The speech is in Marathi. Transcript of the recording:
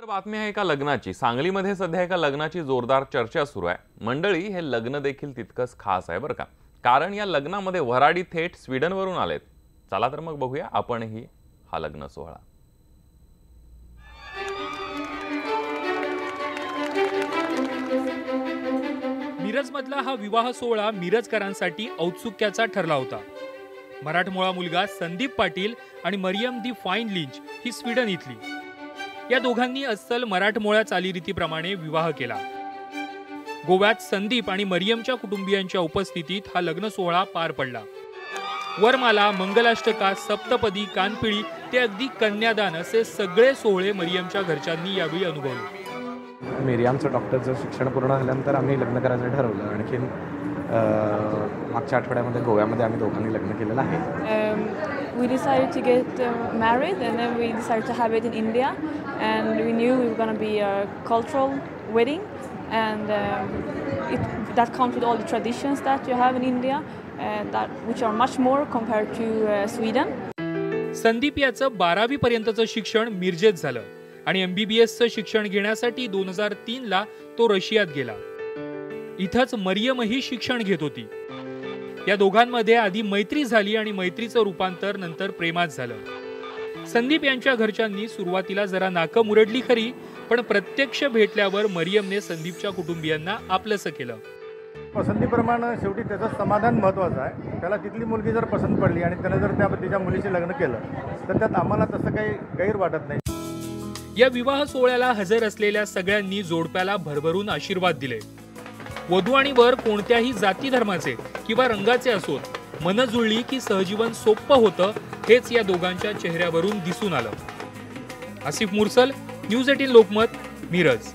तर बातमी आहे एका लग्नाची। सांगलीमध्ये सध्या एका लग्नाची जोरदार चर्चा सुरू आहे। मंडळी, हे लग्न देखील तितकंच खास आहे बरं का, कारण या लग्नामध्ये वऱ्हाडी थेट स्वीडनवरून आलेत। चला तर मग बघूया आपणही हा लग्न सोहळा। मिरजमधला हा विवाह सोहळा मिरजकरांसाठी औत्सुक्याचा ठरला होता। मराठमोळा मुलगा संदीप पाटील आणि मरियम दी फाईन लिंच ही स्वीडन इथली। या दोघांनी अस्सल मराठमोळ्या चालीरीतीप्रमाणे विवाह केला। गोव्यात संदीप आणि मरियमच्या कुटुंबियांच्या उपस्थितीत हा लग्न सोहळा पार पडला। वरमाला, मंगलाष्टका, सप्तपदी, कानपिळी ते अगदी कन्यादान असे सगळे सोहळे मरियमच्या घरच्यांनी यावेळी अनुभवले। मिरियामचं डॉक्टरचं शिक्षण पूर्ण झाल्यानंतर आम्ही लग्न करायचं ठरवलं। आणखीन मागच्या आठवड्यामध्ये गोव्यामध्ये आम्ही दोघांनी लग्न केलेलं आहे। We decided to get married, and then we decided to have it in India, and we knew we were going to be a cultural wedding, and that comes with all the traditions that you have in India, which are much more compared to Sweden. Sandeep याचं 12वी पर्यंतचं शिक्षण मिरजेत झालं आणि MBBSचं शिक्षण घेण्यासाठी 2003 ला तो रशियात गेला। इथंच मरियमही शिक्षण घेत होती। या दोघांमध्ये आधी मैत्री झाली आणि मैत्रीचं रूपांतर नंतर प्रेमात झालं। संदीप यांच्या घरच्यांनी सुरुवातीला जरा नाकं मुरडली खरी, पण प्रत्यक्ष भेटल्यावर मरियमने संदीपच्या कुटुंबियांना आपलंसं केलं। पसंतीप्रमाणे शेवटी त्याचं समाधान महत्त्वाचं आहे। त्याला तिथली मुलगी जर पसंत पडली आणि त्याने जर तिच्या मुलीशी लग्न केलं तर त्यात आम्हाला तसं काही गैर वाटत नाही। या विवाह सोहळ्याला हजर असलेल्या सगळ्यांनी जोडप्याला भरभरून आशीर्वाद दिले। वधू आणि वर कोणत्याही जाती धर्माचे किंवा रंगाचे असोत, मन जुळली की सहजीवन सोपं होतं हेच या दोघांच्या चेहऱ्यावरून दिसून आलं। आसिफ मुरसल, न्यूज 18 लोकमत, मिरज।